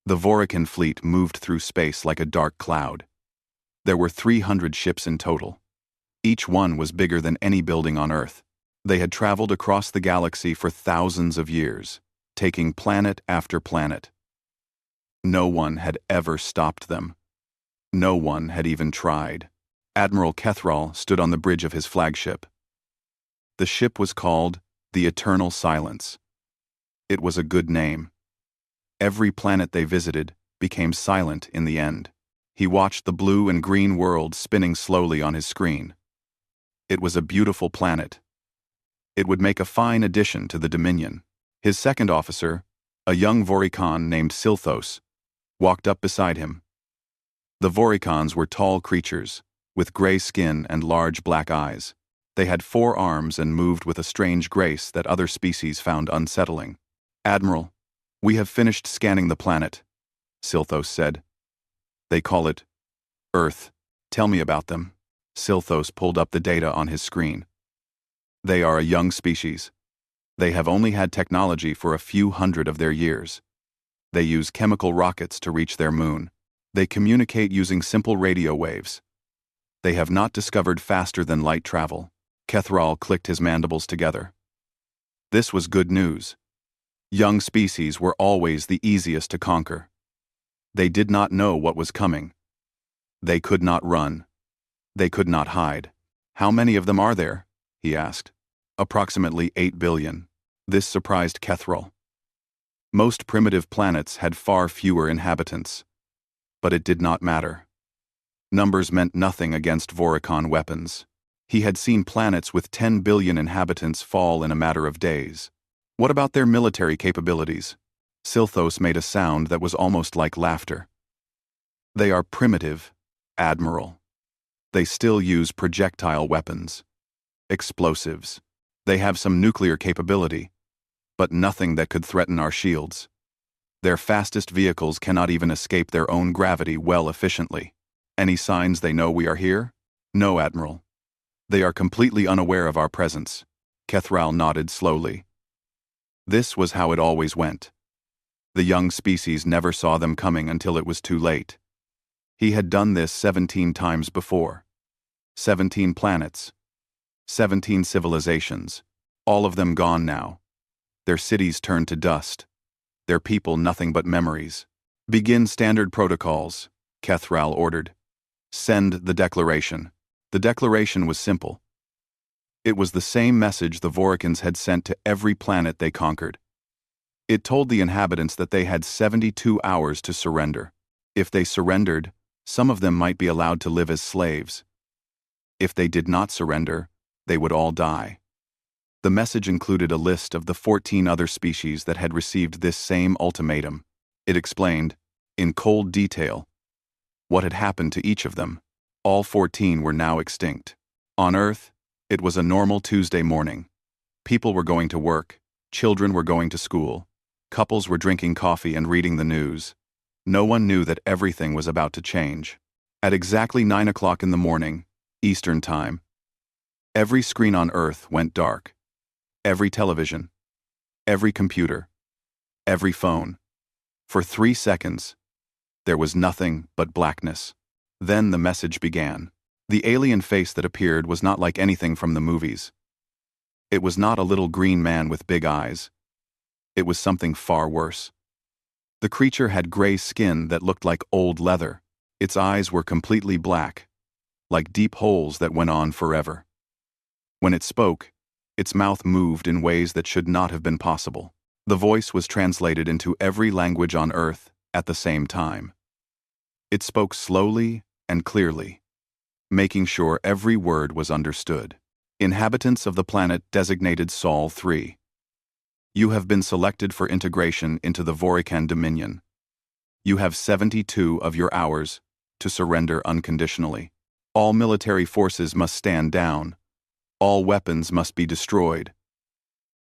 The Vorican fleet moved through space like a dark cloud. There were 300 ships in total. Each one was bigger than any building on Earth. They had traveled across the galaxy for thousands of years, taking planet after planet. No one had ever stopped them. No one had even tried. Admiral Kethral stood on the bridge of his flagship. The ship was called the Eternal Silence. It was a good name. Every planet they visited became silent in the end. He watched the blue and green world spinning slowly on his screen. It was a beautiful planet. It would make a fine addition to the Dominion. His second officer, a young Vorican named Silthos, walked up beside him. The Voricans were tall creatures, with gray skin and large black eyes. They had 4 arms and moved with a strange grace that other species found unsettling. "Admiral, we have finished scanning the planet," Silthos said. "They call it Earth. Tell me about them." Silthos pulled up the data on his screen. "They are a young species. They have only had technology for a few hundred of their years. They use chemical rockets to reach their moon. They communicate using simple radio waves. They have not discovered faster than light travel." Kethral clicked his mandibles together. This was good news. Young species were always the easiest to conquer. They did not know what was coming. They could not run. They could not hide. "How many of them are there?" he asked. "Approximately 8 billion. This surprised Kethral. Most primitive planets had far fewer inhabitants. But it did not matter. Numbers meant nothing against Vorican weapons. He had seen planets with 10 billion inhabitants fall in a matter of days. "What about their military capabilities?" Silthos made a sound that was almost like laughter. "They are primitive, Admiral. They still use projectile weapons. Explosives. They have some nuclear capability, but nothing that could threaten our shields. Their fastest vehicles cannot even escape their own gravity well efficiently. Any signs they know we are here?" "No, Admiral. They are completely unaware of our presence." Kethral nodded slowly. This was how it always went. The young species never saw them coming until it was too late. He had done this 17 times before. 17 planets. 17 civilizations. All of them gone now. Their cities turned to dust. Their people nothing but memories. "Begin standard protocols," Kethral ordered. "Send the declaration." The declaration was simple. It was the same message the Voricans had sent to every planet they conquered. It told the inhabitants that they had 72 hours to surrender. If they surrendered, some of them might be allowed to live as slaves. If they did not surrender, they would all die. The message included a list of the 14 other species that had received this same ultimatum. It explained, in cold detail, what had happened to each of them. All 14 were now extinct. On Earth, it was a normal Tuesday morning. People were going to work, children were going to school, couples were drinking coffee and reading the news. No one knew that everything was about to change. At exactly 9 o'clock in the morning, Eastern Time, every screen on Earth went dark. Every television, every computer, every phone. For 3 seconds, there was nothing but blackness. Then the message began. The alien face that appeared was not like anything from the movies. It was not a little green man with big eyes. It was something far worse. The creature had gray skin that looked like old leather. Its eyes were completely black, like deep holes that went on forever. When it spoke, its mouth moved in ways that should not have been possible. The voice was translated into every language on Earth at the same time. It spoke slowly and clearly, making sure every word was understood. "Inhabitants of the planet designated Sol 3. You have been selected for integration into the Vorican Dominion. You have 72 of your hours to surrender unconditionally. All military forces must stand down. All weapons must be destroyed.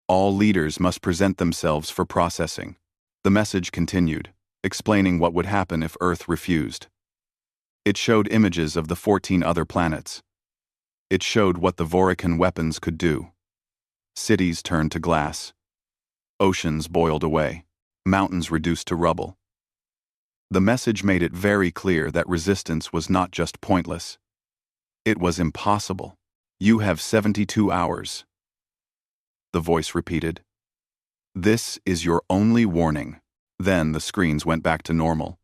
All leaders must present themselves for processing." The message continued, explaining what would happen if Earth refused. It showed images of the 14 other planets. It showed what the Vorican weapons could do. Cities turned to glass. Oceans boiled away. Mountains reduced to rubble. The message made it very clear that resistance was not just pointless. It was impossible. You have 72 hours. The voice repeated. This is your only warning. Then the screens went back to normal.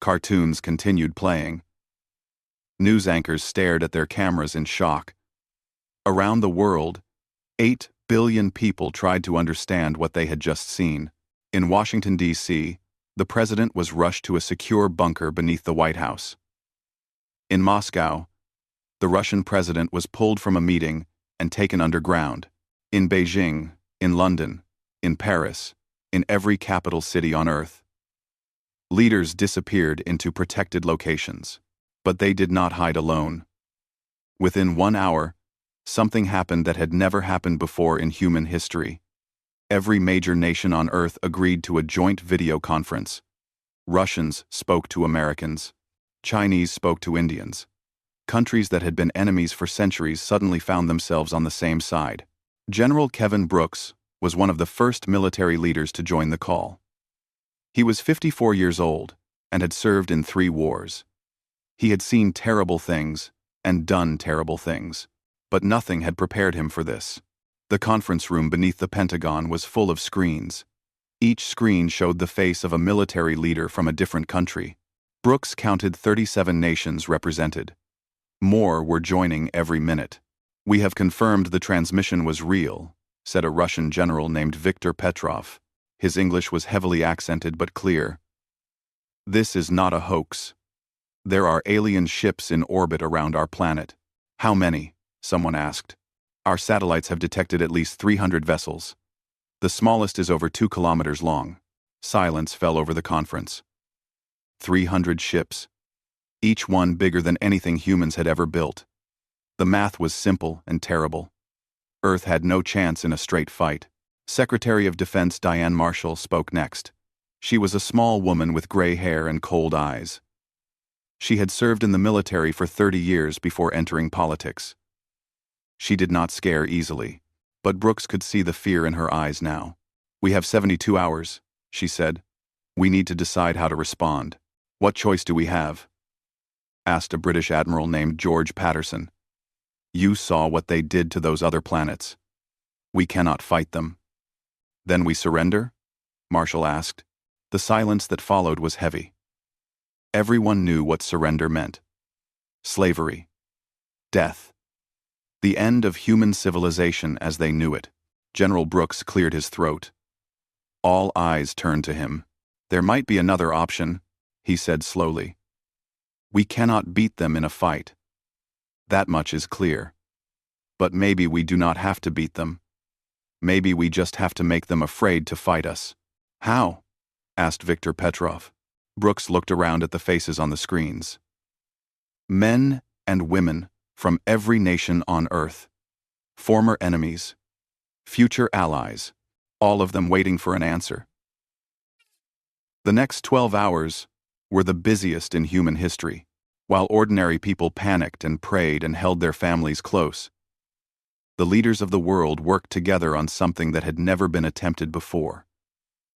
Cartoons continued playing. News anchors stared at their cameras in shock. Around the world, 8 billion people tried to understand what they had just seen. In Washington, D.C., the president was rushed to a secure bunker beneath the White House. In Moscow, the Russian president was pulled from a meeting and taken underground. In Beijing, in London, in Paris, in every capital city on Earth, leaders disappeared into protected locations. But they did not hide alone. Within 1 hour, something happened that had never happened before in human history. Every major nation on Earth agreed to a joint video conference. Russians spoke to Americans. Chinese spoke to Indians. Countries that had been enemies for centuries suddenly found themselves on the same side. General Kevin Brooks was one of the first military leaders to join the call. He was 54 years old and had served in 3 wars. He had seen terrible things and done terrible things, but nothing had prepared him for this. The conference room beneath the Pentagon was full of screens. Each screen showed the face of a military leader from a different country. Brooks counted 37 nations represented. More were joining every minute. "We have confirmed the transmission was real," said a Russian general named Viktor Petrov. His English was heavily accented but clear. "This is not a hoax. There are alien ships in orbit around our planet." "How many?" someone asked. "Our satellites have detected at least 300 vessels. The smallest is over 2 kilometers long." Silence fell over the conference. 300 ships, each one bigger than anything humans had ever built. The math was simple and terrible. Earth had no chance in a straight fight. Secretary of Defense Diane Marshall spoke next. She was a small woman with gray hair and cold eyes. She had served in the military for 30 years before entering politics. She did not scare easily, but Brooks could see the fear in her eyes now. "We have 72 hours, she said. "We need to decide how to respond." "What choice do we have?" asked a British admiral named George Patterson. "You saw what they did to those other planets. We cannot fight them." "Then we surrender?" Marshall asked. The silence that followed was heavy. Everyone knew what surrender meant. Slavery. Death. The end of human civilization as they knew it. General Brooks cleared his throat. All eyes turned to him. "There might be another option," he said slowly. "We cannot beat them in a fight. That much is clear. But maybe we do not have to beat them. Maybe we just have to make them afraid to fight us." "How?" asked Viktor Petrov. Brooks looked around at the faces on the screens. Men and women from every nation on Earth. Former enemies. Future allies. All of them waiting for an answer. The next 12 hours were the busiest in human history. While ordinary people panicked and prayed and held their families close, the leaders of the world worked together on something that had never been attempted before.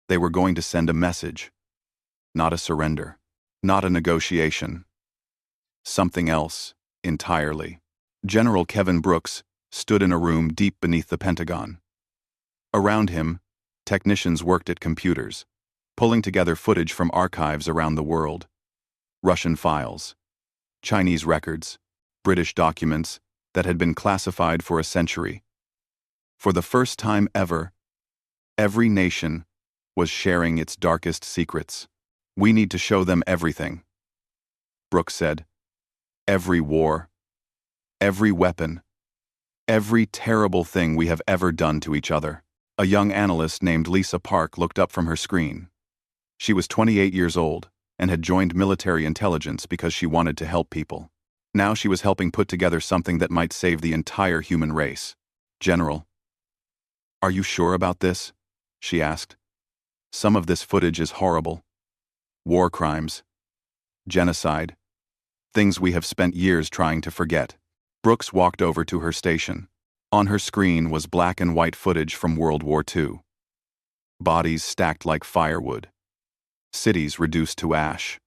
They were going to send a message. Not a surrender. Not a negotiation. Something else, entirely. General Kevin Brooks stood in a room deep beneath the Pentagon. Around him, technicians worked at computers, pulling together footage from archives around the world. Russian files, Chinese records, British documents that had been classified for a century. For the first time ever, every nation was sharing its darkest secrets. "We need to show them everything," Brooks said. "Every war, every weapon, every terrible thing we have ever done to each other." A young analyst named Lisa Park looked up from her screen. She was 28 years old and had joined military intelligence because she wanted to help people. Now she was helping put together something that might save the entire human race. "General, are you sure about this?" she asked. "Some of this footage is horrible. War crimes, genocide, things we have spent years trying to forget." Brooks walked over to her station. On her screen was black and white footage from World War II. Bodies stacked like firewood. cities reduced to ash.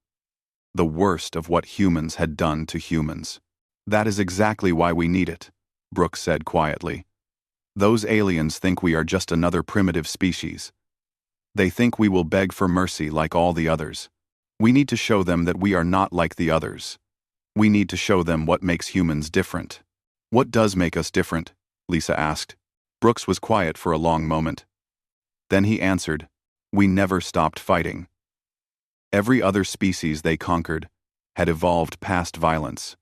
The worst of what humans had done to humans. That is exactly why we need it, Brooks said quietly. Those aliens think we are just another primitive species. They think we will beg for mercy like all the others. We need to show them that we are not like the others. We need to show them what makes humans different. What does make us different? Lisa asked. Brooks was quiet for a long moment. Then he answered, we never stopped fighting. Every other species they conquered had evolved past violence.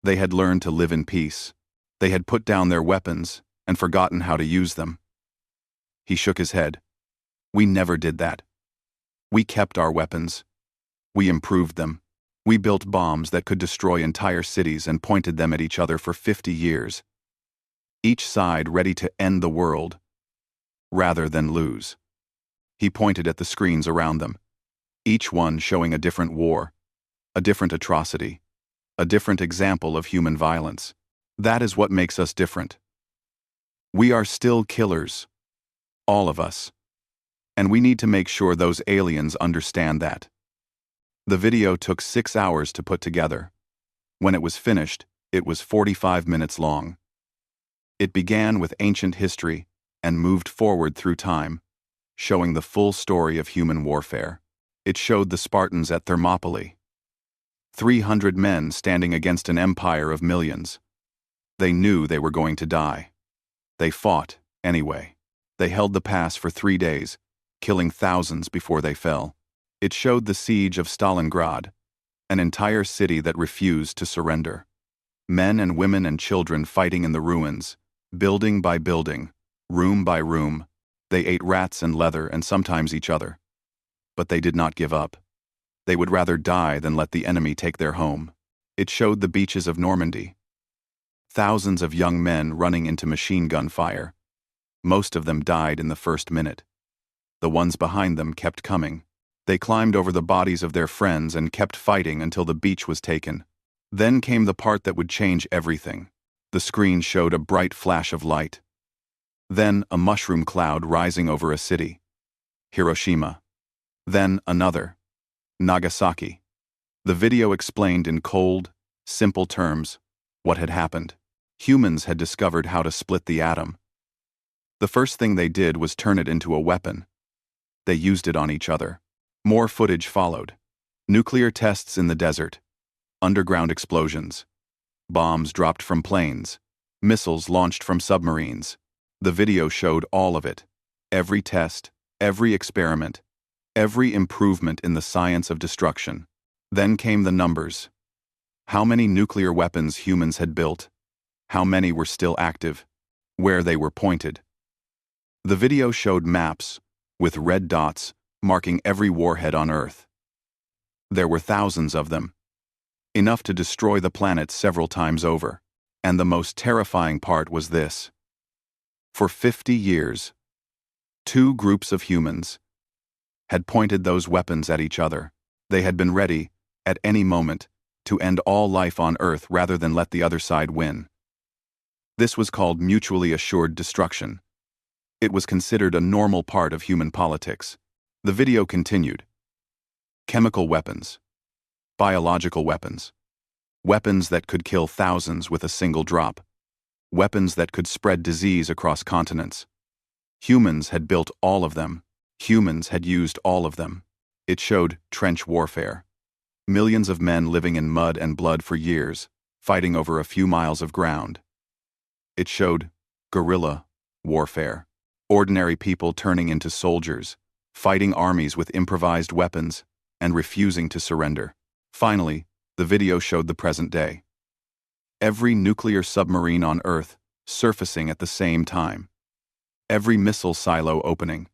They had learned to live in peace. They had put down their weapons and forgotten how to use them. He shook his head. We never did that. We kept our weapons. We improved them. We built bombs that could destroy entire cities and pointed them at each other for 50 years. Each side ready to end the world, rather than lose. He pointed at the screens around them, each one showing a different war, a different atrocity, a different example of human violence. That is what makes us different. We are still killers, all of us. And we need to make sure those aliens understand that. The video took 6 hours to put together. When it was finished, it was 45 minutes long. It began with ancient history and moved forward through time, showing the full story of human warfare. It showed the Spartans at Thermopylae. 300 men standing against an empire of millions. They knew they were going to die. They fought, anyway. They held the pass for 3 days, killing thousands before they fell. It showed the siege of Stalingrad, an entire city that refused to surrender. Men and women and children fighting in the ruins, building by building, room by room. They ate rats and leather and sometimes each other. But they did not give up. They would rather die than let the enemy take their home. It showed the beaches of Normandy. Thousands of young men running into machine gun fire. Most of them died in the first minute. The ones behind them kept coming. They climbed over the bodies of their friends and kept fighting until the beach was taken. Then came the part that would change everything. The screen showed a bright flash of light. Then a mushroom cloud rising over a city. Hiroshima. Then another. Nagasaki. The video explained in cold, simple terms what had happened. Humans had discovered how to split the atom. The first thing they did was turn it into a weapon. They used it on each other. More footage followed. Nuclear tests in the desert. Underground explosions. Bombs dropped from planes. Missiles launched from submarines. The video showed all of it. Every test, every experiment, every improvement in the science of destruction. Then came the numbers. How many nuclear weapons humans had built? How many were still active? Where they were pointed? The video showed maps, with red dots, marking every warhead on Earth. There were thousands of them. Enough to destroy the planet several times over. And the most terrifying part was this. For 50 years, 2 groups of humans had pointed those weapons at each other. They had been ready, at any moment, to end all life on Earth rather than let the other side win. This was called mutually assured destruction. It was considered a normal part of human politics. The video continued. Chemical weapons. Biological weapons. Weapons that could kill thousands with a single drop. Weapons that could spread disease across continents. Humans had built all of them. Humans had used all of them. It showed trench warfare. Millions of men living in mud and blood for years, fighting over a few miles of ground. It showed guerrilla warfare. Ordinary people turning into soldiers, fighting armies with improvised weapons, and refusing to surrender. Finally, the video showed the present day. Every nuclear submarine on Earth surfacing at the same time. Every missile silo opening.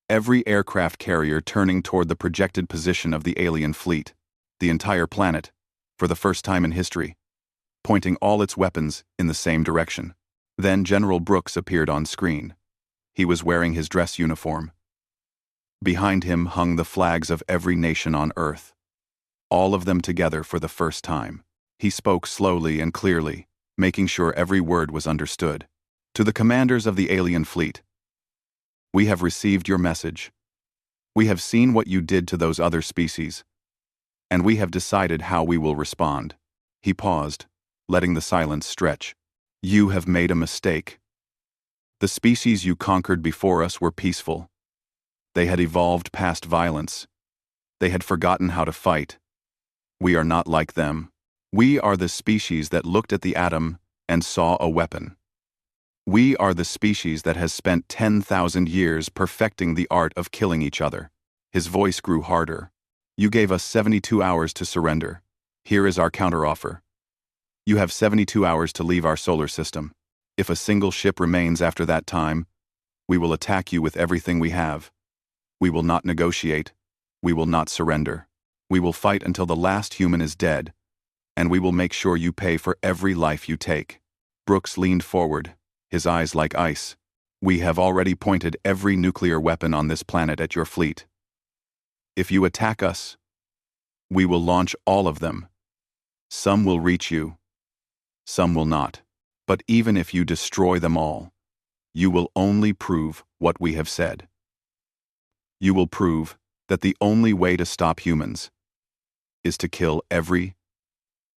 Every aircraft carrier turning toward the projected position of the alien fleet. The entire planet, for the first time in history, pointing all its weapons in the same direction. Then General Brooks appeared on screen. He was wearing his dress uniform. Behind him hung the flags of every nation on Earth. All of them together for the first time. He spoke slowly and clearly, making sure every word was understood. To the commanders of the alien fleet, we have received your message. We have seen what you did to those other species, and we have decided how we will respond." He paused, letting the silence stretch. "You have made a mistake. The species you conquered before us were peaceful. They had evolved past violence. They had forgotten how to fight. We are not like them. We are the species that looked at the atom and saw a weapon. We are the species that has spent 10,000 years perfecting the art of killing each other." His voice grew harder. "You gave us 72 hours to surrender. Here is our counteroffer. You have 72 hours to leave our solar system. If a single ship remains after that time, we will attack you with everything we have. We will not negotiate. We will not surrender. We will fight until the last human is dead, and we will make sure you pay for every life you take." Brooks leaned forward, his eyes like ice. "We have already pointed every nuclear weapon on this planet at your fleet. If you attack us, we will launch all of them. Some will reach you, some will not. But even if you destroy them all, you will only prove what we have said. You will prove that the only way to stop humans is to kill every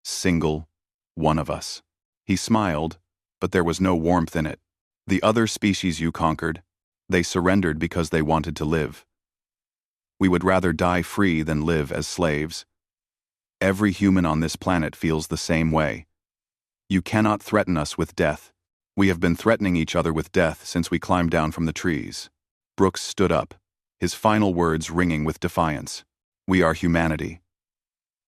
single one of us." He smiled, but there was no warmth in it. "The other species you conquered, they surrendered because they wanted to live. We would rather die free than live as slaves. Every human on this planet feels the same way. You cannot threaten us with death. We have been threatening each other with death since we climbed down from the trees." Brooks stood up, his final words ringing with defiance. "We are humanity.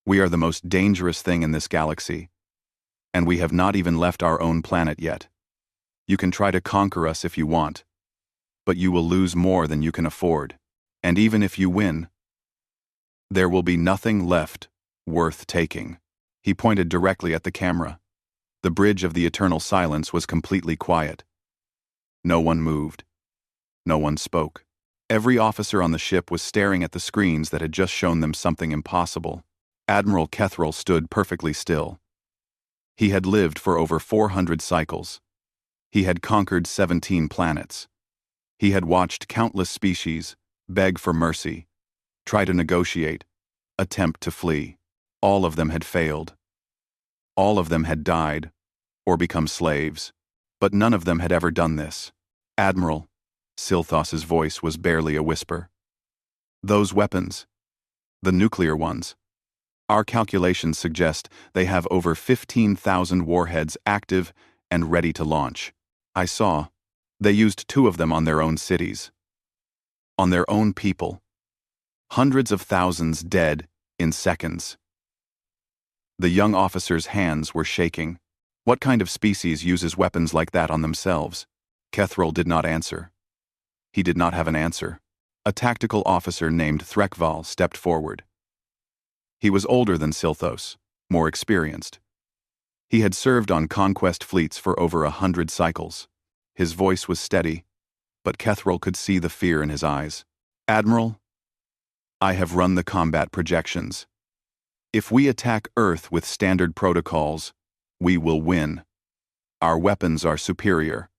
We are the most dangerous thing in this galaxy, and we have not even left our own planet yet. You can try to conquer us if you want, but you will lose more than you can afford. And even if you win, there will be nothing left worth taking." He pointed directly at the camera. The bridge of the eternal silence was completely quiet. No one moved. No one spoke. Every officer on the ship was staring at the screens that had just shown them something impossible. Admiral Kethrel stood perfectly still. He had lived for over 400 cycles. He had conquered 17 planets. He had watched countless species beg for mercy, try to negotiate, attempt to flee. All of them had failed. All of them had died or become slaves, but none of them had ever done this. "Admiral," Silthos's voice was barely a whisper. "Those weapons, the nuclear ones, our calculations suggest they have over 15,000 warheads active and ready to launch. I saw. They used 2 of them on their own cities. On their own people. Hundreds of thousands dead in seconds." The young officer's hands were shaking. What kind of species uses weapons like that on themselves? Kethrel did not answer. He did not have an answer. A tactical officer named Threkval stepped forward. He was older than Silthos, more experienced. He had served on conquest fleets for over 100 cycles. His voice was steady, but Kethrel could see the fear in his eyes. "Admiral, I have run the combat projections. If we attack Earth with standard protocols, we will win. Our weapons are superior.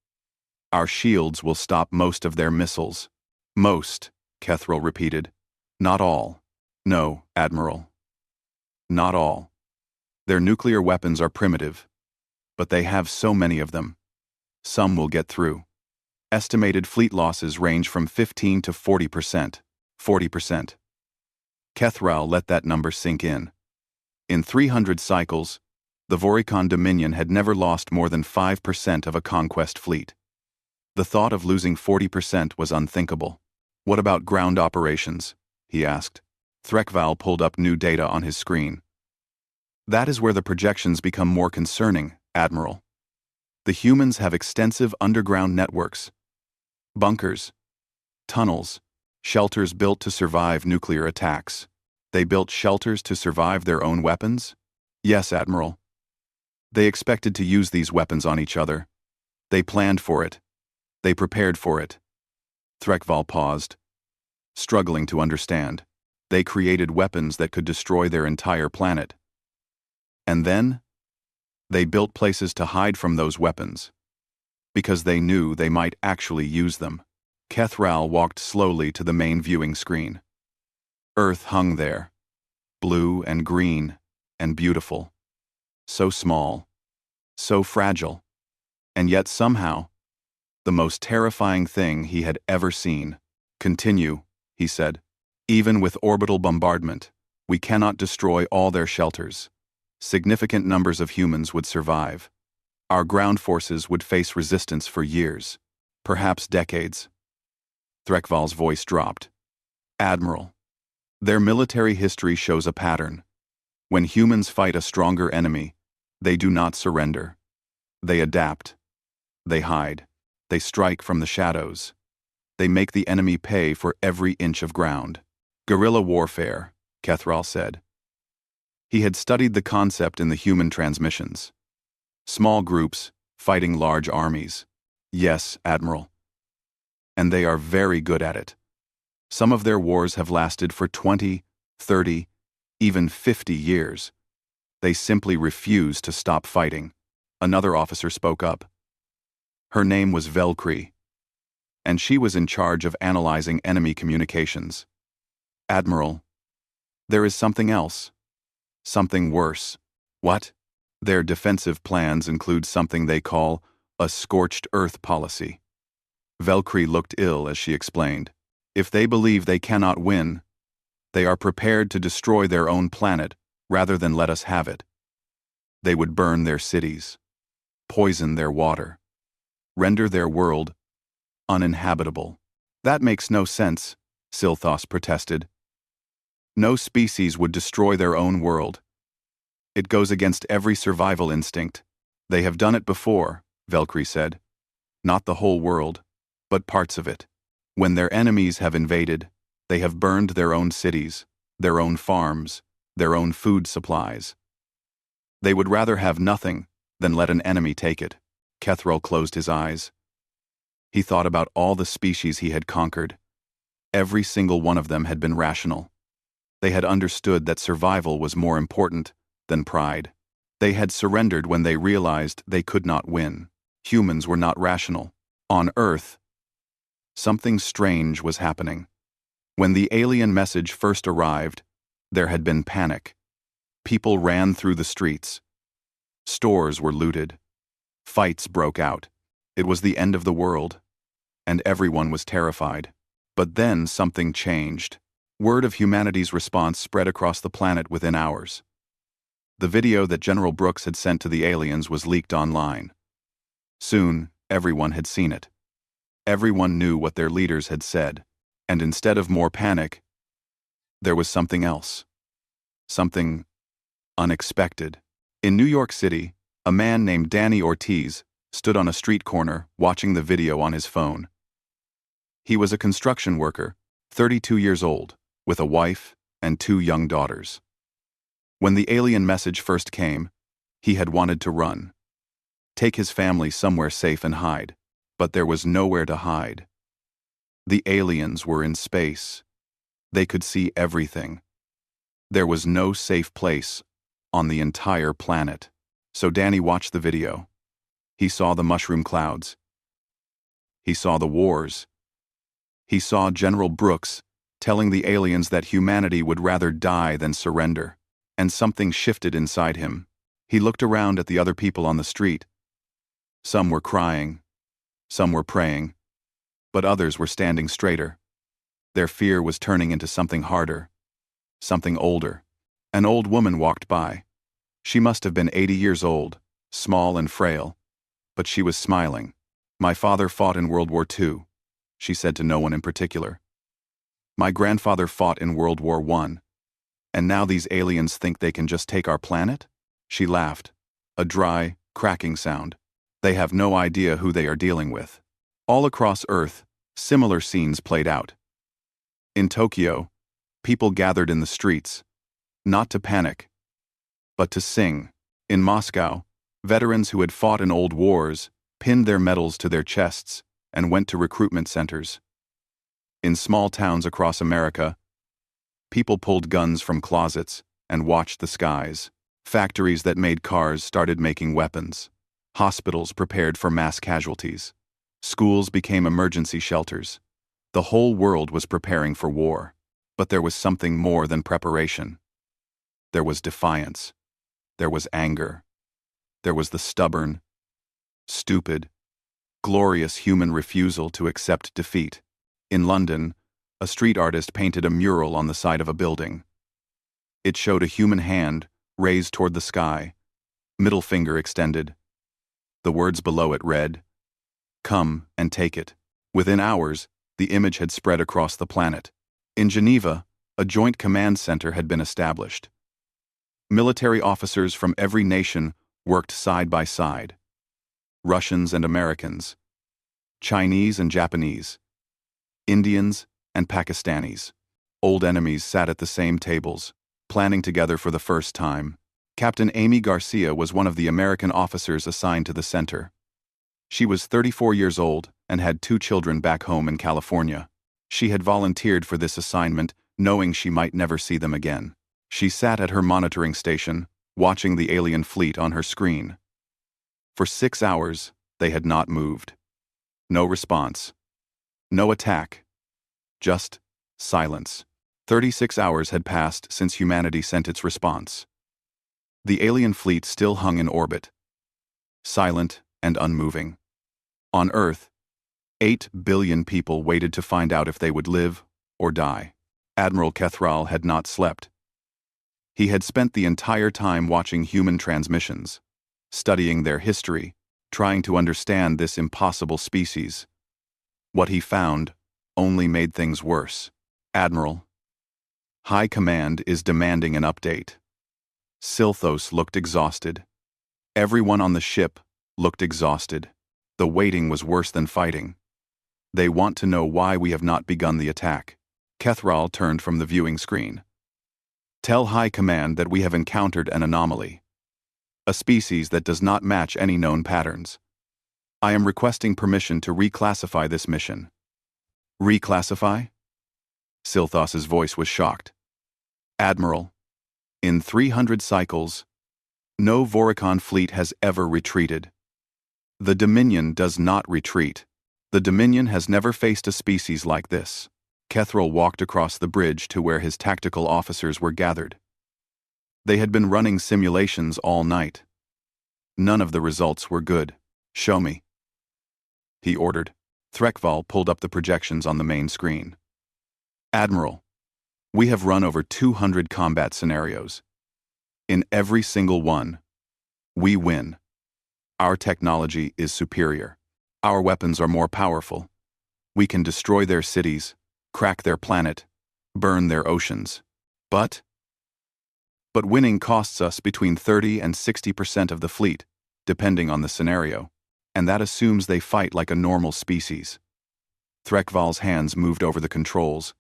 Our shields will stop most of their missiles." "Most," Kethrel repeated. "Not all. No, Admiral. Not all. Their nuclear weapons are primitive, but they have so many of them. Some will get through. Estimated fleet losses range from 15 to 40%. 40%. Kethrel let that number sink in. In 300 cycles, the Voricon Dominion had never lost more than 5% of a conquest fleet. The thought of losing 40% was unthinkable. "What about ground operations?" he asked. Threkval pulled up new data on his screen. "That is where the projections become more concerning, Admiral. The humans have extensive underground networks. Bunkers, tunnels, shelters built to survive nuclear attacks. They built shelters to survive their own weapons?" "Yes, Admiral. They expected to use these weapons on each other. They planned for it. They prepared for it." Threkval paused, struggling to understand. They created weapons that could destroy their entire planet. And then, they built places to hide from those weapons, because they knew they might actually use them. Kethrel walked slowly to the main viewing screen. Earth hung there, blue and green and beautiful, so small, so fragile, and yet somehow, the most terrifying thing he had ever seen. Continue, he said. Even with orbital bombardment, we cannot destroy all their shelters. Significant numbers of humans would survive. Our ground forces would face resistance for years, perhaps decades. Threkval's voice dropped. Admiral, their military history shows a pattern. When humans fight a stronger enemy, they do not surrender. They adapt. They hide. They strike from the shadows. They make the enemy pay for every inch of ground. Guerrilla warfare, Kethral said. He had studied the concept in the human transmissions. Small groups fighting large armies. Yes, Admiral. And they are very good at it. Some of their wars have lasted for 20, 30, even 50 years. They simply refuse to stop fighting. Another officer spoke up. Her name was Velcree, and she was in charge of analyzing enemy communications. Admiral, there is something else. Something worse. What? Their defensive plans include something they call a scorched earth policy. Velcree looked ill as she explained. If they believe they cannot win, they are prepared to destroy their own planet rather than let us have it. They would burn their cities, poison their water, render their world uninhabitable. That makes no sense, Silthos protested. No species would destroy their own world. It goes against every survival instinct. They have done it before, Velcree said. Not the whole world, but parts of it. When their enemies have invaded, they have burned their own cities, their own farms, their own food supplies. They would rather have nothing than let an enemy take it. Kethral closed his eyes. He thought about all the species he had conquered. Every single one of them had been rational. They had understood that survival was more important than pride. They had surrendered when they realized they could not win. Humans were not rational. On Earth, something strange was happening. When the alien message first arrived, there had been panic. People ran through the streets. Stores were looted. Fights broke out. It was the end of the world, and everyone was terrified. But then something changed. Word of humanity's response spread across the planet within hours. The video that General Brooks had sent to the aliens was leaked online. Soon, everyone had seen it. Everyone knew what their leaders had said, and instead of more panic, there was something else. Something unexpected. In New York City, a man named Danny Ortiz stood on a street corner watching the video on his phone. He was a construction worker, 32 years old, with a wife and 2 young daughters. When the alien message first came, he had wanted to run, take his family somewhere safe and hide, but there was nowhere to hide. The aliens were in space. They could see everything. There was no safe place on the entire planet. So Danny watched the video. He saw the mushroom clouds. He saw the wars. He saw General Brooks telling the aliens that humanity would rather die than surrender. And something shifted inside him. He looked around at the other people on the street. Some were crying. Some were praying. But others were standing straighter. Their fear was turning into something harder. Something older. An old woman walked by. She must have been 80 years old, small and frail. But she was smiling. My father fought in World War II, she said to no one in particular. My grandfather fought in World War I. And now these aliens think they can just take our planet? She laughed. A dry, cracking sound. They have no idea who they are dealing with. All across Earth, similar scenes played out. In Tokyo, people gathered in the streets, not to panic, but to sing. In Moscow, veterans who had fought in old wars pinned their medals to their chests and went to recruitment centers. In small towns across America, people pulled guns from closets and watched the skies. Factories that made cars started making weapons. Hospitals prepared for mass casualties. Schools became emergency shelters. The whole world was preparing for war. But there was something more than preparation. There was defiance. There was anger. There was the stubborn, stupid, glorious human refusal to accept defeat. In London, a street artist painted a mural on the side of a building. It showed a human hand raised toward the sky, middle finger extended. The words below it read, "Come and take it." Within hours, the image had spread across the planet. In Geneva, a joint command center had been established. Military officers from every nation worked side by side. Russians and Americans, Chinese and Japanese, Indians and Pakistanis. Old enemies sat at the same tables, planning together for the first time. Captain Amy Garcia was one of the American officers assigned to the center. She was 34 years old and had 2 children back home in California. She had volunteered for this assignment, knowing she might never see them again. She sat at her monitoring station, watching the alien fleet on her screen. For 6 hours, they had not moved. No response. No attack. Just silence. 36 hours had passed since humanity sent its response. The alien fleet still hung in orbit, silent and unmoving. On Earth, 8 billion people waited to find out if they would live or die. Admiral Kethral had not slept. He had spent the entire time watching human transmissions, studying their history, trying to understand this impossible species. What he found only made things worse. Admiral, High Command is demanding an update. Silthos looked exhausted. Everyone on the ship looked exhausted. The waiting was worse than fighting. They want to know why we have not begun the attack. Kethral turned from the viewing screen. Tell High Command that we have encountered an anomaly. A species that does not match any known patterns. I am requesting permission to reclassify this mission. Reclassify? Silthos's voice was shocked. Admiral, in 300 cycles, no Voricon fleet has ever retreated. The Dominion does not retreat. The Dominion has never faced a species like this. Kethral walked across the bridge to where his tactical officers were gathered. They had been running simulations all night. None of the results were good. Show me, he ordered. Threkval pulled up the projections on the main screen. Admiral, we have run over 200 combat scenarios. In every single one, we win. Our technology is superior. Our weapons are more powerful. We can destroy their cities, crack their planet, burn their oceans. But winning costs us between 30 and 60% of the fleet, depending on the scenario, and that assumes they fight like a normal species. Threkval's hands moved over the controls,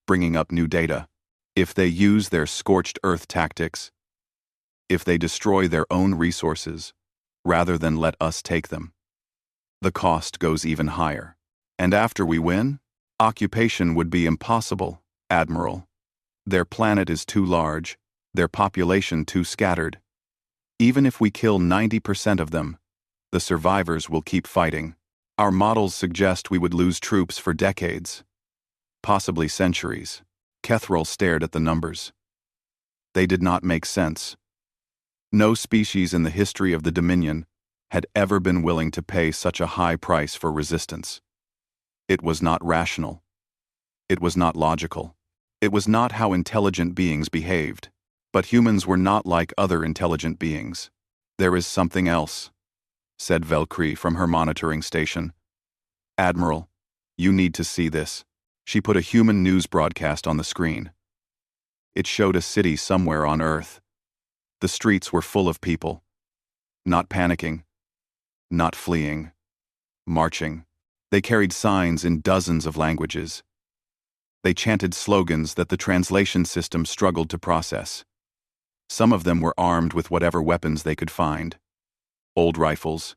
bringing up new data. If they use their scorched earth tactics, if they destroy their own resources, rather than let us take them, the cost goes even higher. And after we win, occupation would be impossible, Admiral. Their planet is too large, their population too scattered. Even if we kill 90% of them, the survivors will keep fighting. Our models suggest we would lose troops for decades, possibly centuries. Kethral stared at the numbers. They did not make sense. No species in the history of the Dominion had ever been willing to pay such a high price for resistance. It was not rational. It was not logical. It was not how intelligent beings behaved. But humans were not like other intelligent beings. There is something else, said Velcree from her monitoring station. Admiral, you need to see this. She put a human news broadcast on the screen. It showed a city somewhere on Earth. The streets were full of people. Not panicking. Not fleeing. Marching. They carried signs in dozens of languages. They chanted slogans that the translation system struggled to process. Some of them were armed with whatever weapons they could find. Old rifles,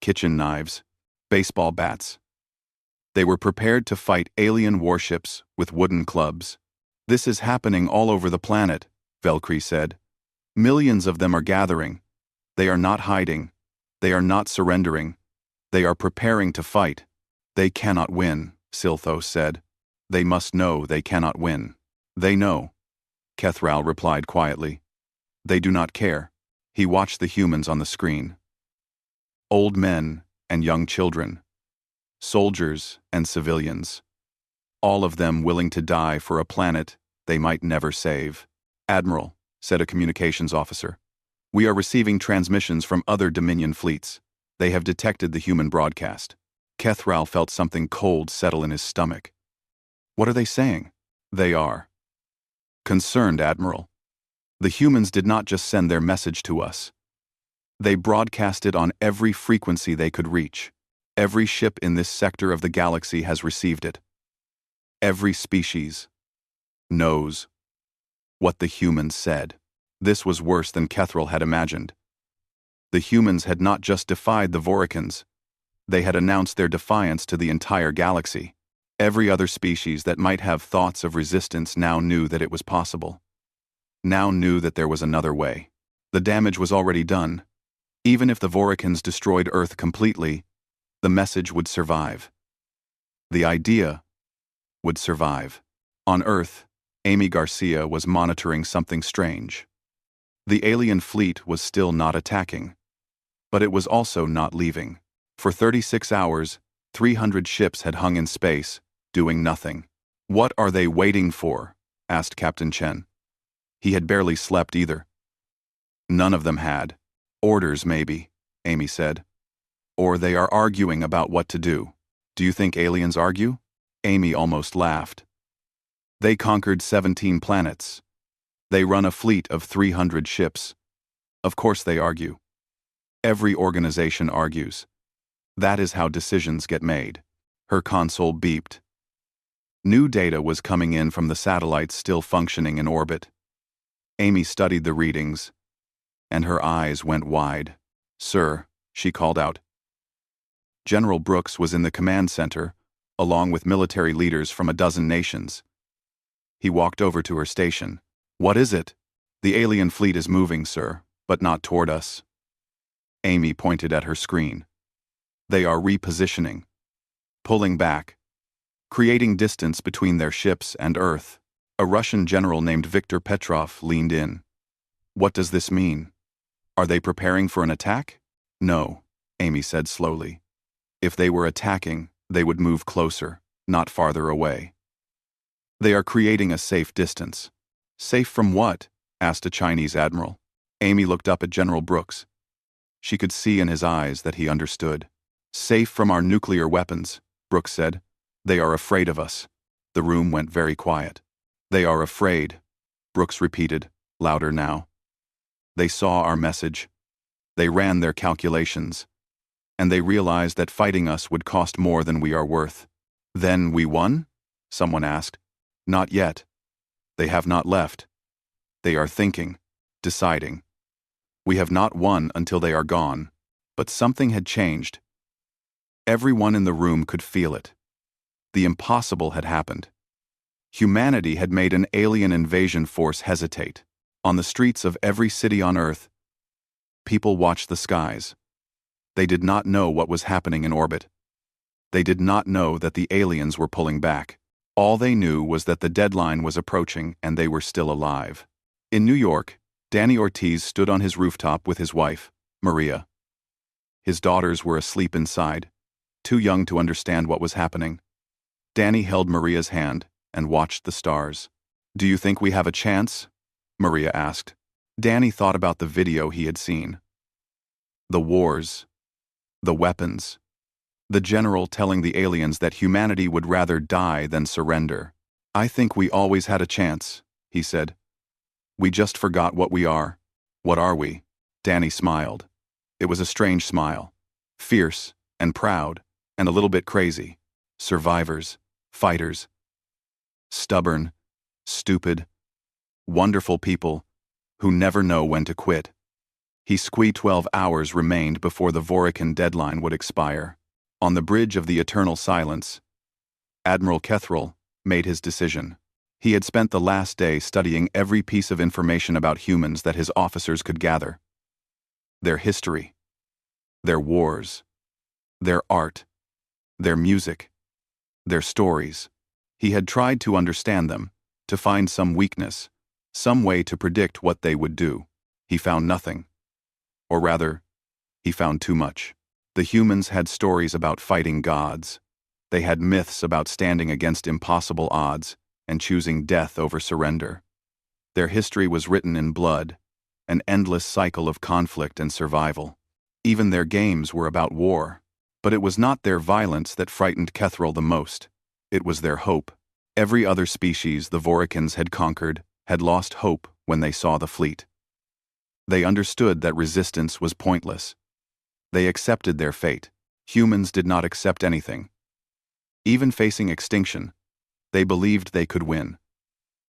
kitchen knives, baseball bats. They were prepared to fight alien warships with wooden clubs. This is happening all over the planet, Velcree said. Millions of them are gathering. They are not hiding. They are not surrendering. They are preparing to fight. They cannot win, Silthos said. They must know they cannot win. They know, Kethral replied quietly. They do not care. He watched the humans on the screen. Old men and young children. Soldiers and civilians. All of them willing to die for a planet they might never save. Admiral, said a communications officer, we are receiving transmissions from other Dominion fleets. They have detected the human broadcast. Kethral felt something cold settle in his stomach. What are they saying? They are concerned, Admiral. The humans did not just send their message to us. They broadcast it on every frequency they could reach. Every ship in this sector of the galaxy has received it. Every species knows what the humans said. This was worse than Kethral had imagined. The humans had not just defied the Voricans. They had announced their defiance to the entire galaxy. Every other species that might have thoughts of resistance now knew that it was possible. Now knew that there was another way. The damage was already done. Even if the Voricans destroyed Earth completely, the message would survive. The idea would survive. On Earth, Amy Garcia was monitoring something strange. The alien fleet was still not attacking. But it was also not leaving. For 36 hours, 300 ships had hung in space, doing nothing. What are they waiting for? Asked Captain Chen. He had barely slept either. None of them had. Orders, maybe, Amy said. Or they are arguing about what to do. Do you think aliens argue? Amy almost laughed. They conquered 17 planets. They run a fleet of 300 ships. Of course they argue. Every organization argues. That is how decisions get made. Her console beeped. New data was coming in from the satellites still functioning in orbit. Amy studied the readings, and her eyes went wide. Sir, she called out. General Brooks was in the command center, along with military leaders from a dozen nations. He walked over to her station. What is it? The alien fleet is moving, sir, but not toward us. Amy pointed at her screen. They are repositioning, pulling back, creating distance between their ships and Earth. A Russian general named Viktor Petrov leaned in. What does this mean? Are they preparing for an attack? No, Amy said slowly. If they were attacking, they would move closer, not farther away. They are creating a safe distance. Safe from what? Asked a Chinese admiral. Amy looked up at General Brooks. She could see in his eyes that he understood. Safe from our nuclear weapons, Brooks said. They are afraid of us. The room went very quiet. They are afraid, Brooks repeated, louder now. They saw our message. They ran their calculations. And they realized that fighting us would cost more than we are worth. Then we won? Someone asked. Not yet. They have not left. They are thinking, deciding. We have not won until they are gone. But something had changed. Everyone in the room could feel it. The impossible had happened. Humanity had made an alien invasion force hesitate. On the streets of every city on Earth, people watched the skies. They did not know what was happening in orbit. They did not know that the aliens were pulling back. All they knew was that the deadline was approaching and they were still alive. In New York, Danny Ortiz stood on his rooftop with his wife, Maria. His daughters were asleep inside, too young to understand what was happening. Danny held Maria's hand and watched the stars. Do you think we have a chance? Maria asked. Danny thought about the video he had seen. The wars. The weapons. The general telling the aliens that humanity would rather die than surrender. I think we always had a chance, he said. We just forgot what we are. What are we? Danny smiled. It was a strange smile. Fierce and proud and a little bit crazy. Survivors. Fighters. Stubborn. Stupid. Wonderful people who never know when to quit. He squeezed 12 hours remained before the Vorican deadline would expire. On the bridge of the eternal silence, Admiral Kethral made his decision. He had spent the last day studying every piece of information about humans that his officers could gather. Their history, their wars, their art, their music, their stories. He had tried to understand them, to find some weakness, some way to predict what they would do. He found nothing. Or rather, he found too much. The humans had stories about fighting gods. They had myths about standing against impossible odds and choosing death over surrender. Their history was written in blood, an endless cycle of conflict and survival. Even their games were about war. But it was not their violence that frightened Kethril the most. It was their hope. Every other species the Vorikans had conquered had lost hope when they saw the fleet. They understood that resistance was pointless. They accepted their fate. Humans did not accept anything. Even facing extinction, they believed they could win.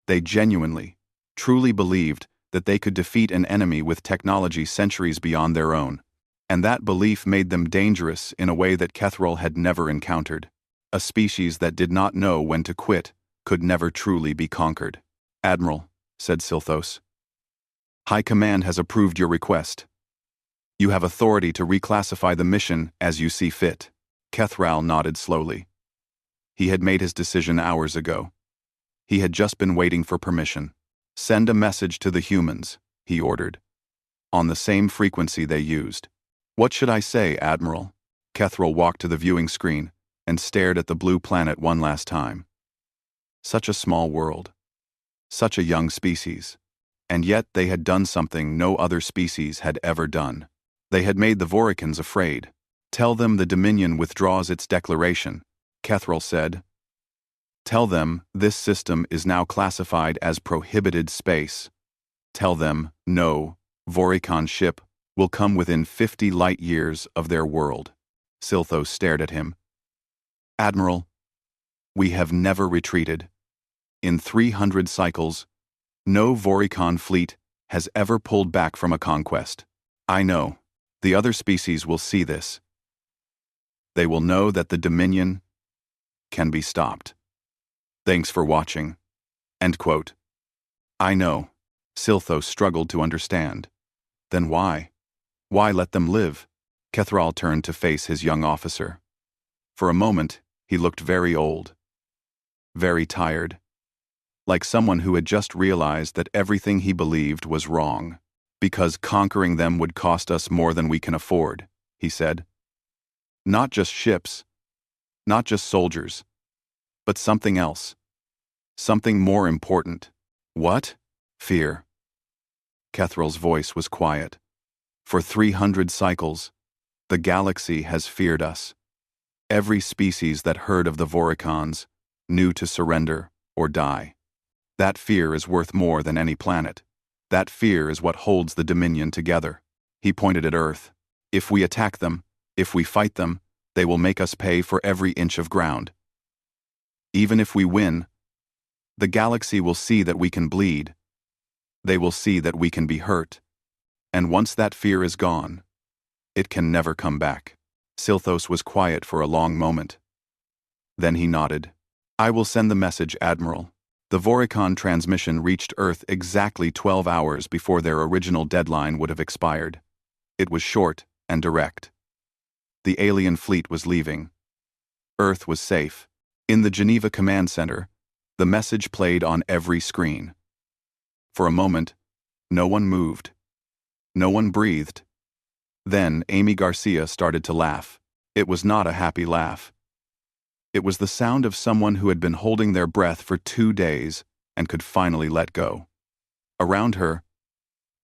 They genuinely, truly believed that they could defeat an enemy with technology centuries beyond their own. And that belief made them dangerous in a way that Kethril had never encountered. A species that did not know when to quit could never truly be conquered. "Admiral," said Silthos, "High Command has approved your request. You have authority to reclassify the mission as you see fit." Kethril nodded slowly. He had made his decision hours ago. He had just been waiting for permission. "Send a message to the humans," he ordered, "on the same frequency they used." "What should I say, Admiral?" Kethril walked to the viewing screen and stared at the blue planet one last time. Such a small world. Such a young species. And yet they had done something no other species had ever done. They had made the Vorikans afraid. "Tell them the Dominion withdraws its declaration," Kethril said. "Tell them this system is now classified as prohibited space. Tell them no Vorikan ship will come within 50 light-years of their world." Silthos stared at him. "Admiral, we have never retreated. In 300 cycles, no Vorikan fleet has ever pulled back from a conquest. I know. The other species will see this. They will know that the Dominion can be stopped. Thanks for watching." End quote. "I know." Silthos struggled to understand. "Then why? Why let them live?" Kethril turned to face his young officer. For a moment, he looked very old. Very tired. Like someone who had just realized that everything he believed was wrong. "Because conquering them would cost us more than we can afford," he said. "Not just ships, not just soldiers, but something else. Something more important." "What?" "Fear." Kethril's voice was quiet. "For 300 cycles, the galaxy has feared us. Every species that heard of the Vorikans knew to surrender or die. That fear is worth more than any planet. That fear is what holds the Dominion together." He pointed at Earth. "If we attack them, if we fight them, they will make us pay for every inch of ground. Even if we win, the galaxy will see that we can bleed. They will see that we can be hurt. And once that fear is gone, it can never come back." Silthos was quiet for a long moment. Then he nodded. "I will send the message, Admiral." The Vorikan transmission reached Earth exactly 12 hours before their original deadline would have expired. It was short and direct. The alien fleet was leaving. Earth was safe. In the Geneva Command Center, the message played on every screen. For a moment, no one moved. No one breathed. Then Amy Garcia started to laugh. It was not a happy laugh. It was the sound of someone who had been holding their breath for 2 days and could finally let go. Around her,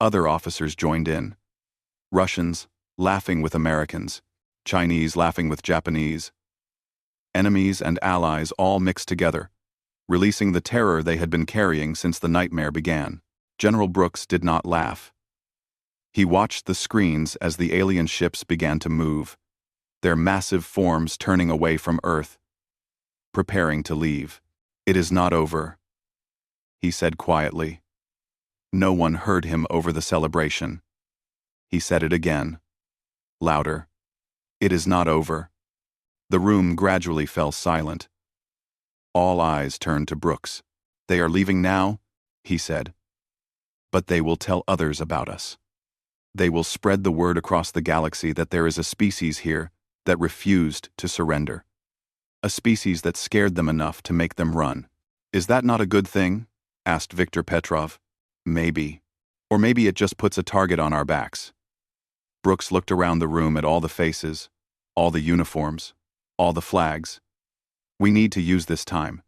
other officers joined in. Russians laughing with Americans, Chinese laughing with Japanese. Enemies and allies all mixed together, releasing the terror they had been carrying since the nightmare began. General Brooks did not laugh. He watched the screens as the alien ships began to move, their massive forms turning away from Earth, preparing to leave. "It is not over," he said quietly. No one heard him over the celebration. He said it again, louder. "It is not over." The room gradually fell silent. All eyes turned to Brooks. "They are leaving now," he said. "But they will tell others about us. They will spread the word across the galaxy that there is a species here that refused to surrender. A species that scared them enough to make them run. Is that not a good thing?" asked Viktor Petrov. Maybe. Or maybe it just puts a target on our backs. Brooks looked around the room at all the faces, all the uniforms, all the flags. We need to use this time.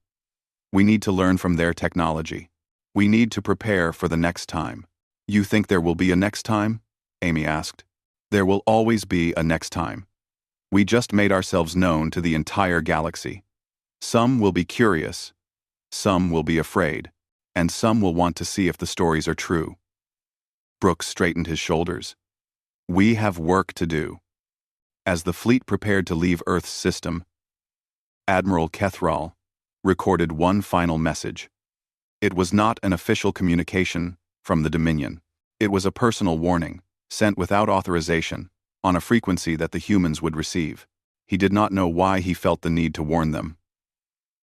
We need to learn from their technology. We need to prepare for the next time. You think there will be a next time? Amy asked. There will always be a next time. We just made ourselves known to the entire galaxy. Some will be curious, some will be afraid, and some will want to see if the stories are true. Brooks straightened his shoulders. We have work to do. As the fleet prepared to leave Earth's system, Admiral Kethral recorded one final message. It was not an official communication from the Dominion. It was a personal warning, sent without authorization, on a frequency that the humans would receive. He did not know why he felt the need to warn them.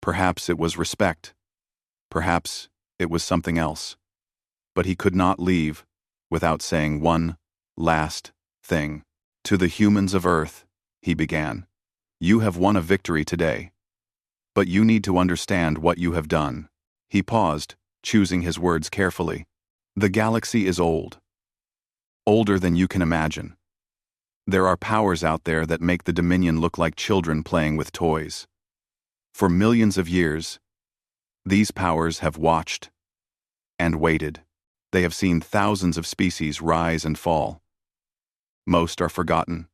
Perhaps it was respect. Perhaps it was something else. But he could not leave without saying one last thing. To the humans of Earth, he began. You have won a victory today. But you need to understand what you have done. He paused, choosing his words carefully. The galaxy is old. Older than you can imagine. There are powers out there that make the Dominion look like children playing with toys. For millions of years, these powers have watched and waited. They have seen thousands of species rise and fall. Most are forgotten.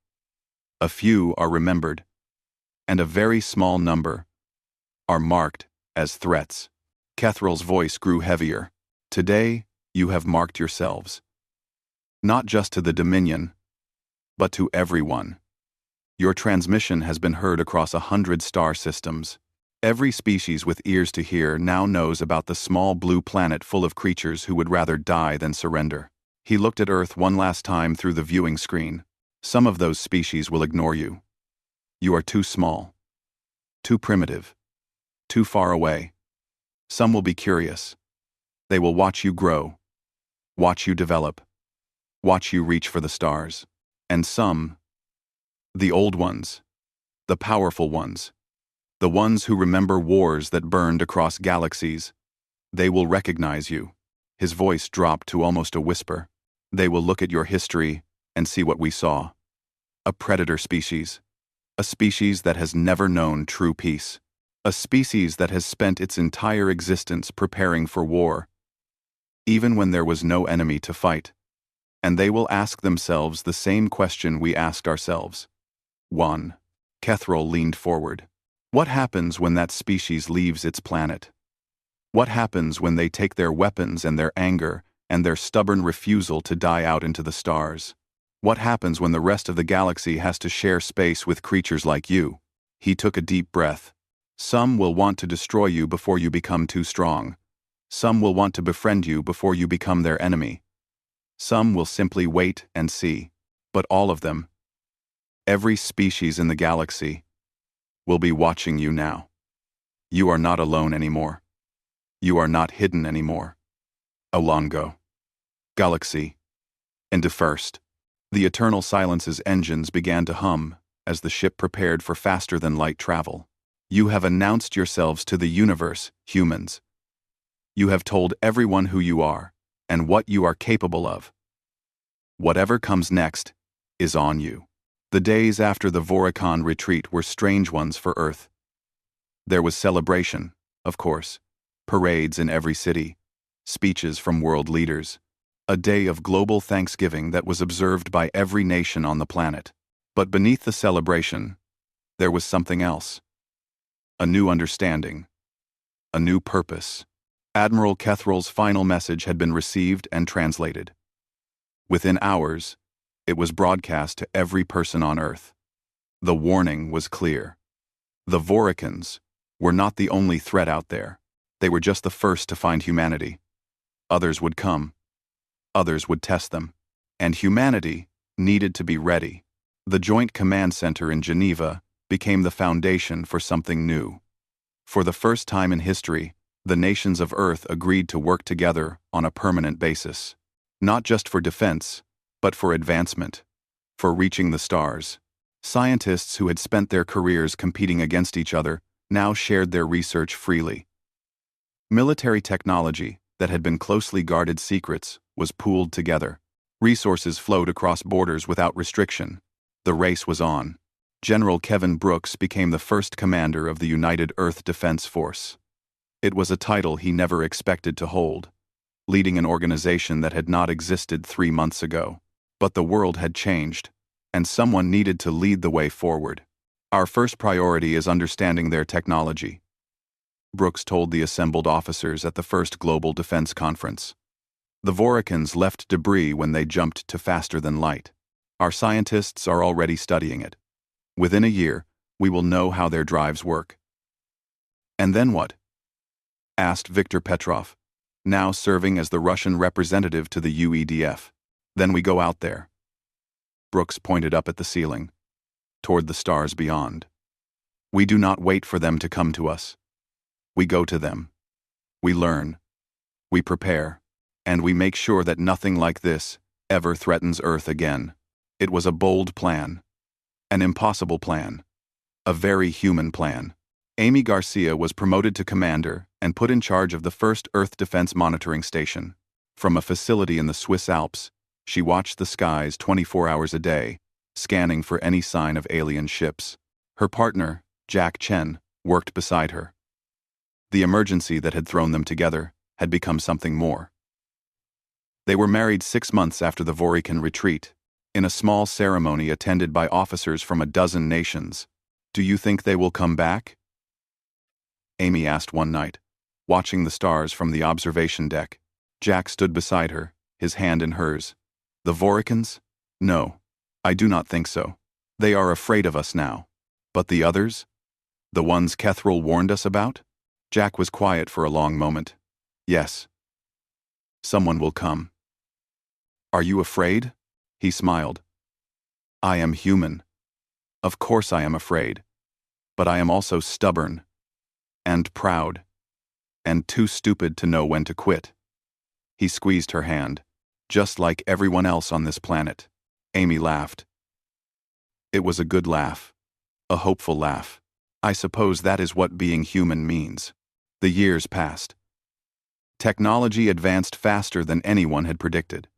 A few are remembered. And a very small number are marked as threats. Kethral's voice grew heavier. Today, you have marked yourselves. Not just to the Dominion, but to everyone. Your transmission has been heard across 100 star systems. Every species with ears to hear now knows about the small blue planet full of creatures who would rather die than surrender. He looked at Earth one last time through the viewing screen. Some of those species will ignore you. You are too small, too primitive, too far away. Some will be curious. They will watch you grow, watch you develop, watch you reach for the stars. And some, the old ones, the powerful ones, the ones who remember wars that burned across galaxies, they will recognize you. His voice dropped to almost a whisper. They will look at your history and see what we saw. A predator species. A species that has never known true peace. A species that has spent its entire existence preparing for war, even when there was no enemy to fight. And they will ask themselves the same question we asked ourselves. 1. Kethral leaned forward. What happens when that species leaves its planet? What happens when they take their weapons and their anger and their stubborn refusal to die out into the stars? What happens when the rest of the galaxy has to share space with creatures like you? He took a deep breath. Some will want to destroy you before you become too strong. Some will want to befriend you before you become their enemy. Some will simply wait and see. But all of them, every species in the galaxy, will be watching you now. You are not alone anymore. You are not hidden anymore. Alongo. Galaxy. Into first. The Eternal Silence's engines began to hum as the ship prepared for faster-than-light travel. You have announced yourselves to the universe, humans. You have told everyone who you are and what you are capable of. Whatever comes next is on you. The days after the Voricon retreat were strange ones for Earth. There was celebration, of course, parades in every city, speeches from world leaders, a day of global thanksgiving that was observed by every nation on the planet. But beneath the celebration, there was something else. A new understanding. A new purpose. Admiral Kethral's final message had been received and translated. Within hours, it was broadcast to every person on Earth. The warning was clear. The Voricans were not the only threat out there. They were just the first to find humanity. Others would come. Others would test them. And humanity needed to be ready. The Joint Command Center in Geneva became the foundation for something new. For the first time in history, the nations of Earth agreed to work together on a permanent basis. Not just for defense, but for advancement, for reaching the stars. Scientists who had spent their careers competing against each other now shared their research freely. Military technology that had been closely guarded secrets was pooled together. Resources flowed across borders without restriction. The race was on. General Kevin Brooks became the first commander of the United Earth Defense Force. It was a title he never expected to hold, leading an organization that had not existed 3 months ago. But the world had changed, and someone needed to lead the way forward. Our first priority is understanding their technology, Brooks told the assembled officers at the first Global Defense Conference. The Voricans left debris when they jumped to faster than light. Our scientists are already studying it. Within a year, we will know how their drives work. And then what? Asked Viktor Petrov, now serving as the Russian representative to the UEDF. Then we go out there. Brooks pointed up at the ceiling, toward the stars beyond. We do not wait for them to come to us. We go to them. We learn. We prepare. And we make sure that nothing like this ever threatens Earth again. It was a bold plan. An impossible plan. A very human plan. Amy Garcia was promoted to commander and put in charge of the first Earth Defense Monitoring Station. From a facility in the Swiss Alps, she watched the skies 24 hours a day, scanning for any sign of alien ships. Her partner, Jack Chen, worked beside her. The emergency that had thrown them together had become something more. They were married 6 months after the Vorican retreat, in a small ceremony attended by officers from a dozen nations. Do you think they will come back? Amy asked one night, watching the stars from the observation deck. Jack stood beside her, his hand in hers. The Voricans? No, I do not think so. They are afraid of us now. But the others? The ones Kethril warned us about? Jack was quiet for a long moment. Yes. Someone will come. Are you afraid? He smiled. I am human. Of course I am afraid. But I am also stubborn. And proud. And too stupid to know when to quit. He squeezed her hand. Just like everyone else on this planet. Amy laughed. It was a good laugh. A hopeful laugh. I suppose that is what being human means. The years passed. Technology advanced faster than anyone had predicted.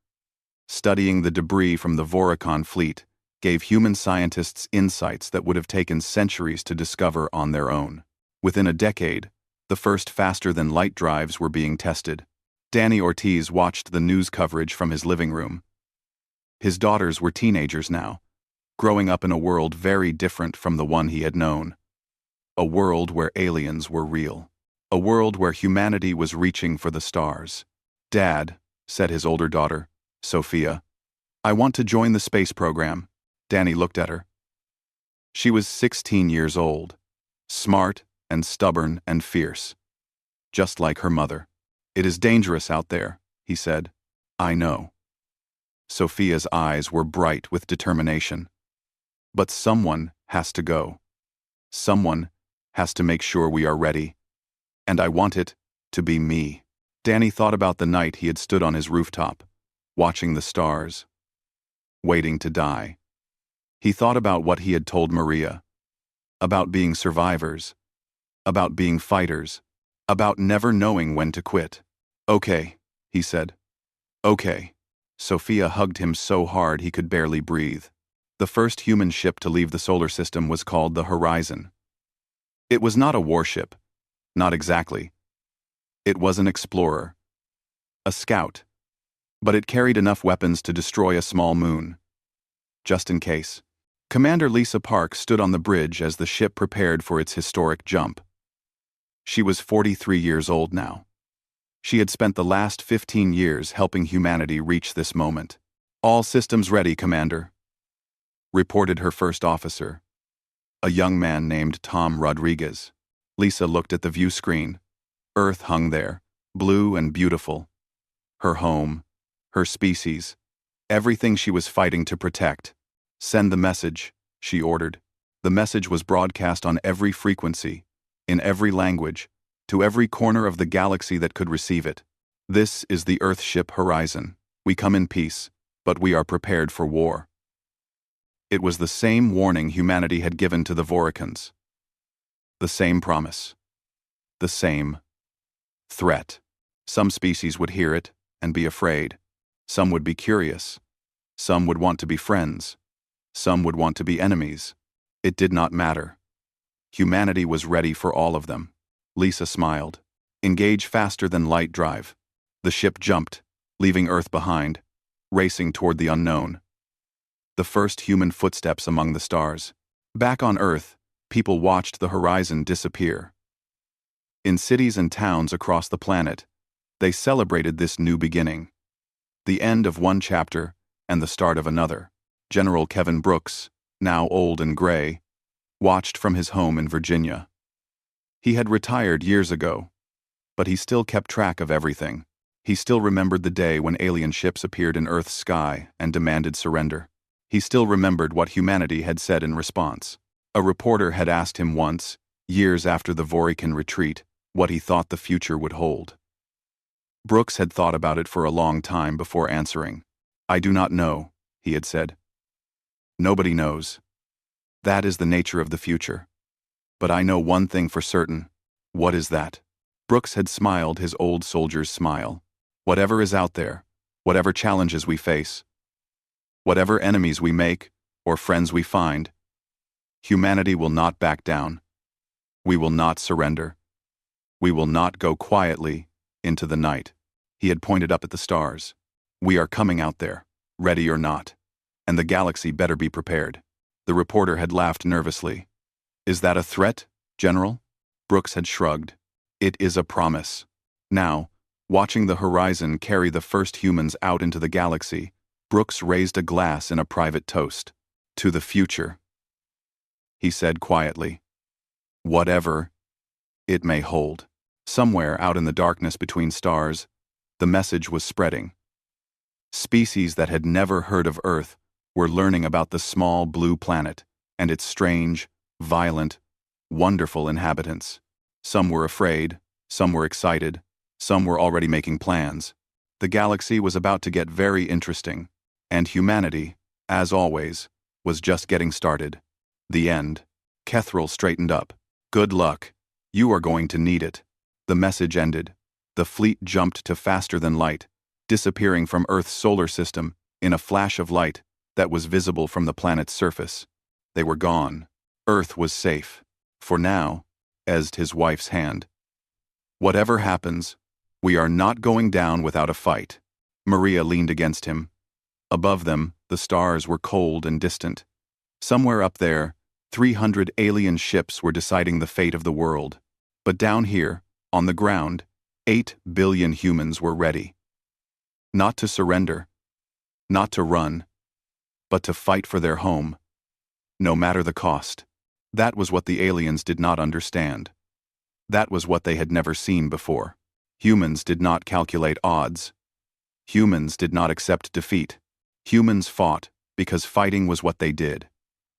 Studying the debris from the Voricon fleet gave human scientists insights that would have taken centuries to discover on their own. Within a decade, the first faster-than-light drives were being tested. Danny Ortiz watched the news coverage from his living room. His daughters were teenagers now, growing up in a world very different from the one he had known. A world where aliens were real. A world where humanity was reaching for the stars. Dad, said his older daughter, Sophia, I want to join the space program. Danny looked at her. She was 16 years old, smart and stubborn and fierce, just like her mother. It is dangerous out there, he said. I know. Sophia's eyes were bright with determination. But someone has to go. Someone has to make sure we are ready. And I want it to be me. Danny thought about the night he had stood on his rooftop, watching the stars, waiting to die. He thought about what he had told Maria, about being survivors, about being fighters, about never knowing when to quit. Okay, he said. Okay. Sophia hugged him so hard he could barely breathe. The first human ship to leave the solar system was called the Horizon. It was not a warship. Not exactly. It was an explorer. A scout. But it carried enough weapons to destroy a small moon. Just in case. Commander Lisa Park stood on the bridge as the ship prepared for its historic jump. She was 43 years old now. She had spent the last 15 years helping humanity reach this moment. All systems ready, Commander, reported her first officer, a young man named Tom Rodriguez. Lisa looked at the view screen. Earth hung there, blue and beautiful. Her home, her species, everything she was fighting to protect. Send the message, she ordered. The message was broadcast on every frequency, in every language, to every corner of the galaxy that could receive it. This is the Earthship Horizon. We come in peace, but we are prepared for war. It was the same warning humanity had given to the Voricans. The same promise. The same threat. Some species would hear it and be afraid. Some would be curious. Some would want to be friends. Some would want to be enemies. It did not matter. Humanity was ready for all of them. Lisa smiled. Engage faster than light drive. The ship jumped, leaving Earth behind, racing toward the unknown. The first human footsteps among the stars. Back on Earth, people watched the horizon disappear. In cities and towns across the planet, they celebrated this new beginning. The end of one chapter and the start of another. General Kevin Brooks, now old and gray, watched from his home in Virginia. He had retired years ago, but he still kept track of everything. He still remembered the day when alien ships appeared in Earth's sky and demanded surrender. He still remembered what humanity had said in response. A reporter had asked him once, years after the Vorican retreat, what he thought the future would hold. Brooks had thought about it for a long time before answering. "I do not know," he had said. "Nobody knows. That is the nature of the future. But I know one thing for certain." "What is that?" Brooks had smiled his old soldier's smile. "Whatever is out there, whatever challenges we face, whatever enemies we make or friends we find, humanity will not back down. We will not surrender. We will not go quietly into the night." He had pointed up at the stars. "We are coming out there, ready or not. And the galaxy better be prepared." The reporter had laughed nervously. "Is that a threat, General?" Brooks had shrugged. "It is a promise." Now, watching the horizon carry the first humans out into the galaxy, Brooks raised a glass in a private toast. "To the future," he said quietly. "Whatever it may hold." Somewhere out in the darkness between stars, the message was spreading. Species that had never heard of Earth were learning about the small blue planet and its strange, violent, wonderful inhabitants. Some were afraid, some were excited, some were already making plans. The galaxy was about to get very interesting, and humanity, as always, was just getting started. The end. Kethril straightened up. "Good luck. You are going to need it." The message ended. The fleet jumped to faster than light, disappearing from Earth's solar system in a flash of light that was visible from the planet's surface. They were gone. Earth was safe. For now, eased his wife's hand. "Whatever happens, we are not going down without a fight." Maria leaned against him. Above them, the stars were cold and distant. Somewhere up there, 300 alien ships were deciding the fate of the world. But down here, on the ground, 8 billion humans were ready. Not to surrender, not to run, but to fight for their home, no matter the cost. That was what the aliens did not understand. That was what they had never seen before. Humans did not calculate odds. Humans did not accept defeat. Humans fought because fighting was what they did.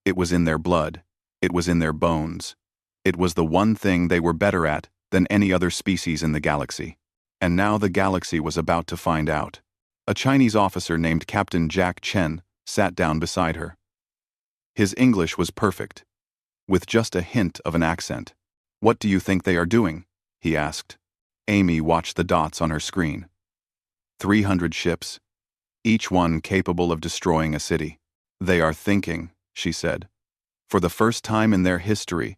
It was in their blood. It was in their bones. It was the one thing they were better at than any other species in the galaxy. And now the galaxy was about to find out. A Chinese officer named Captain Jack Chen sat down beside her. His English was perfect, with just a hint of an accent. "What do you think they are doing?" he asked. Amy watched the dots on her screen. 300 ships, each one capable of destroying a city. "They are thinking," she said. "For the first time in their history,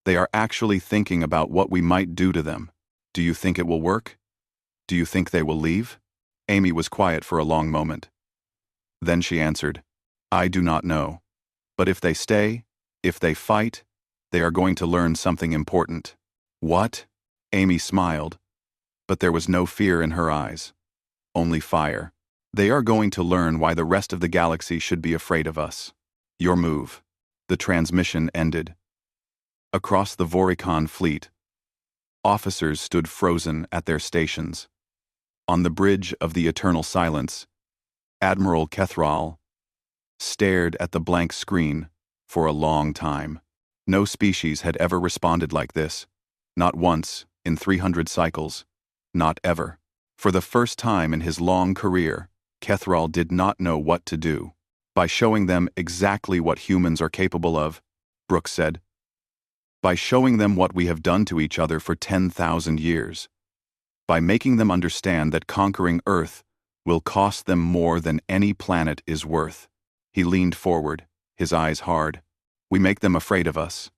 they are actually thinking about what we might do to them. Do you think it will work? Do you think they will leave?" Amy was quiet for a long moment. Then she answered, "I do not know. But if they stay, if they fight, they are going to learn something important." "What?" Amy smiled, but there was no fear in her eyes. Only fire. "They are going to learn why the rest of the galaxy should be afraid of us." "Your move." The transmission ended. Across the Vorican fleet, officers stood frozen at their stations. On the bridge of the eternal silence, Admiral Kethril stared at the blank screen for a long time. No species had ever responded like this. Not once, in 300 cycles. Not ever. For the first time in his long career, Kethril did not know what to do. "By showing them exactly what humans are capable of," Brooks said. "By showing them what we have done to each other for 10,000 years. by making them understand that conquering Earth will cost them more than any planet is worth. He leaned forward, his eyes hard. We make them afraid of us.